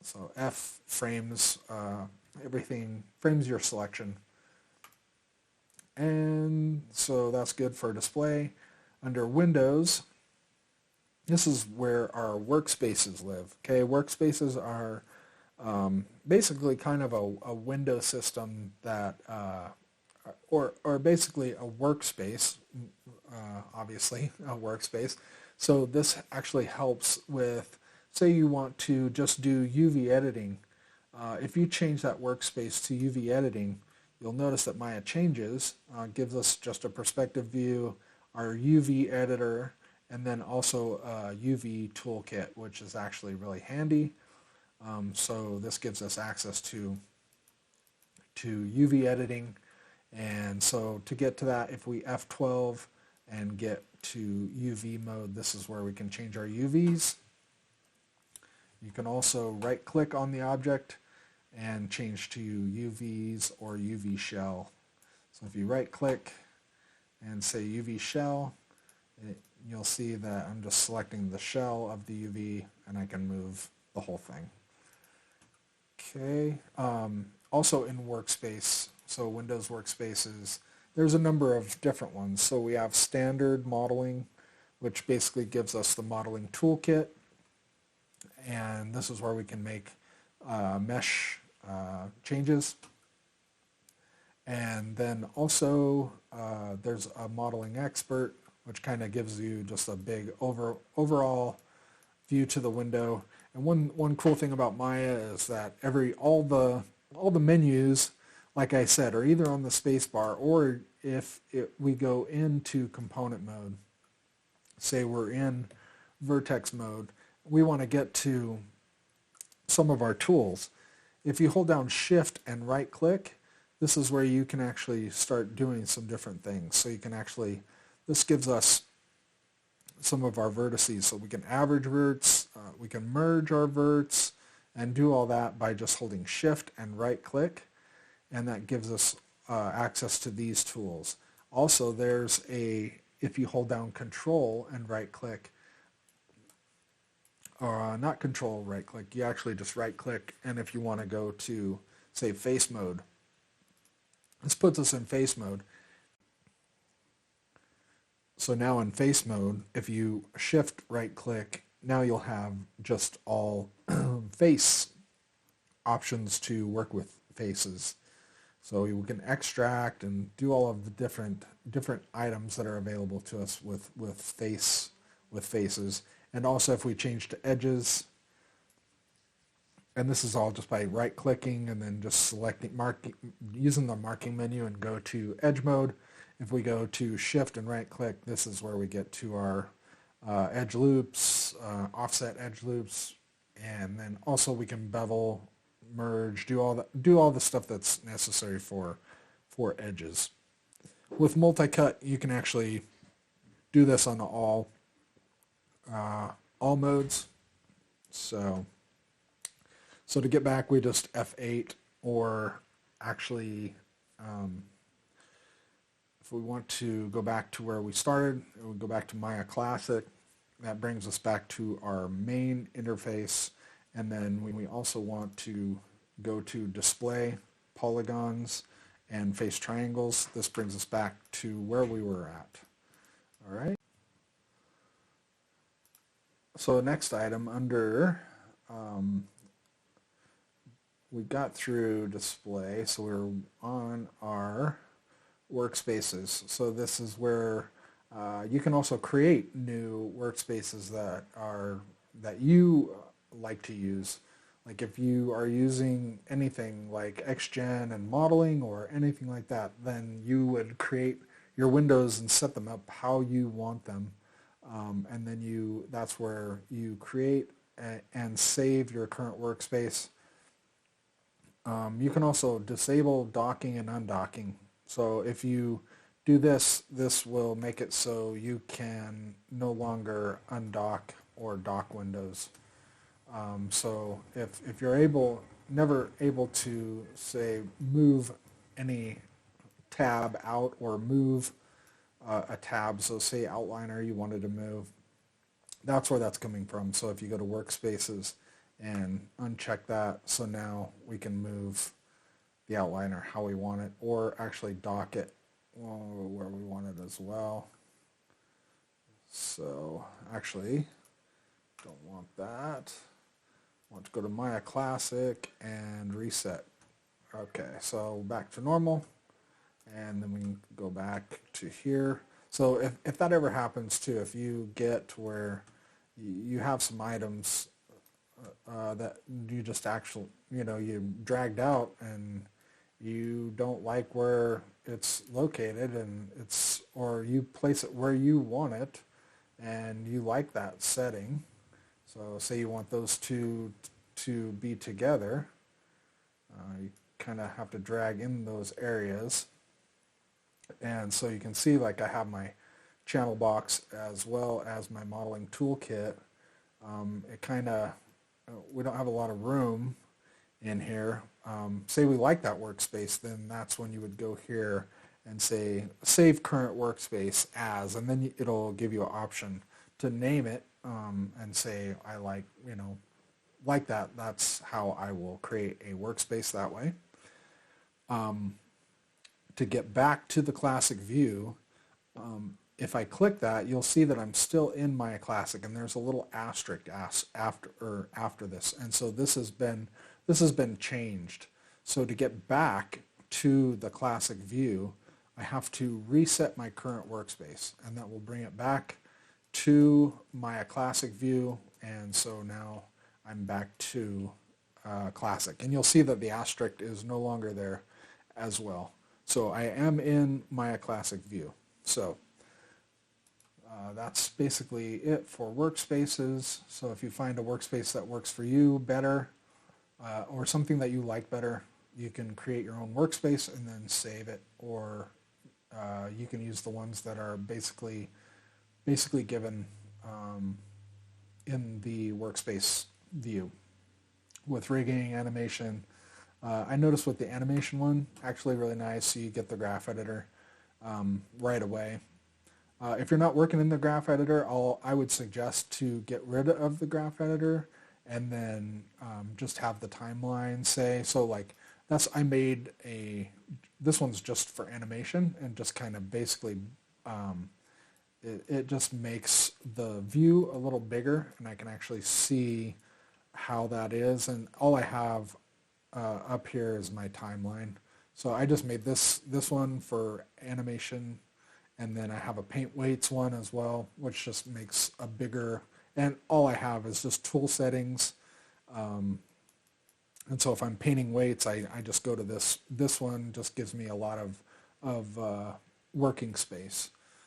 So F frames everything, frames your selection. And so that's good for display. Under Windows, this is where our workspaces live. Okay, workspaces are basically kind of a window system that, or basically a workspace, obviously a workspace. So this actually helps with, say you want to just do UV editing. If you change that workspace to UV editing, you'll notice that Maya Changes gives us just a perspective view, our UV editor, and then also a UV toolkit, which is actually really handy. So this gives us access to UV editing. And so to get to that, if we F12 and get to UV mode, this is where we can change our UVs. You can also right-click on the object and change to UVs or UV shell. So if you right-click and say UV shell, you'll see that I'm just selecting the shell of the UV and I can move the whole thing. Okay, also in Workspace, so Windows Workspaces, there's a number of different ones. So we have standard modeling, which basically gives us the modeling toolkit, and this is where we can make mesh changes. And then also there's a modeling expert, which kind of gives you just a big overall view to the the And one cool thing about Maya is that all the menus, like I said, are either on the spacebar, or if we go into component mode, say we're in vertex mode, we want to get to some of our tools. If you hold down Shift and right click, this is where you can actually start doing some different things. So you can actually, this gives us some of our vertices. So we can average verts, we can merge our verts, and do all that by just holding Shift and right click, and that gives us access to these tools. Also, there's if you hold down Control and right click, or not Control, right click, you actually just right click, and if you want to go to, say, face mode, this puts us in face mode. So now in face mode, if you Shift right click, now you'll have just all face options to work with faces. So we can extract and do all of the different items that are available to us with faces. And also if we change to edges, and this is all just by right clicking and then just selecting, using the marking menu and go to edge mode. If we go to Shift and right click, this is where we get to our edge loops, offset edge loops, and then also we can bevel, merge, do all the stuff that's necessary for edges. With multi-cut, you can actually do this on all modes. So to get back, we just F8, or actually, if we want to go back to where we started, we go back to Maya Classic. That brings us back to our main interface. And then we also want to go to Display, Polygons, and Face Triangles. This brings us back to where we were at. All right. So next item under, we got through Display, so we're on our Workspaces. So this is where you can also create new workspaces that you like to use. Like if you are using anything like XGen and modeling or anything like that, then you would create your windows and set them up how you want them. And then that's where you create and save your current workspace. You can also disable docking and undocking. So if you do this, this will make it so you can no longer undock or dock windows. So if you're never able to, say, move any tab out or move a tab, so say Outliner you wanted to move, that's where that's coming from. So if you go to Workspaces and uncheck that, so now we can move the outliner how we want it, or actually dock it where we want it as well. So actually, don't want that. I want to go to Maya Classic and reset. Okay, so back to normal, and then we can go back to here. So if that ever happens too, if you get to where you have some items that you just actually, you dragged out and you don't like where it's located, and or you place it where you want it and you like that setting. So say you want those two to be together, you kind of have to drag in those areas. And so you can see, like, I have my channel box as well as my modeling toolkit. It kind of, we don't have a lot of room in here. Say we like that workspace, then that's when you would go here and say save current workspace as, and then it'll give you an option to name it, and say I like that. That's how I will create a workspace that way. To get back to the classic view, if I click that, you'll see that I'm still in Maya Classic, and there's a little asterisk after this, and so this has been changed. So to get back to the classic view, I have to reset my current workspace, and that will bring it back to Maya Classic view, and so now I'm back to Classic, and you'll see that the asterisk is no longer there as well. So I am in Maya Classic view. So that's basically it for workspaces. So if you find a workspace that works for you better, or something that you like better, you can create your own workspace and then save it, or you can use the ones that are basically given in the workspace view with rigging, animation. I noticed with the animation one, actually really nice, so you get the graph editor right away. If you're not working in the graph editor, I would suggest to get rid of the graph editor and then just have the timeline say, so like I made this one's just for animation, and just kind of basically it just makes the view a little bigger, and I can actually see how that is, and all I have up here is my timeline. So I just made this one for animation, and then I have a paint weights one as well, which just makes a bigger, and all I have is just tool settings. And so if I'm painting weights, I just go to this one, just gives me a lot of working space.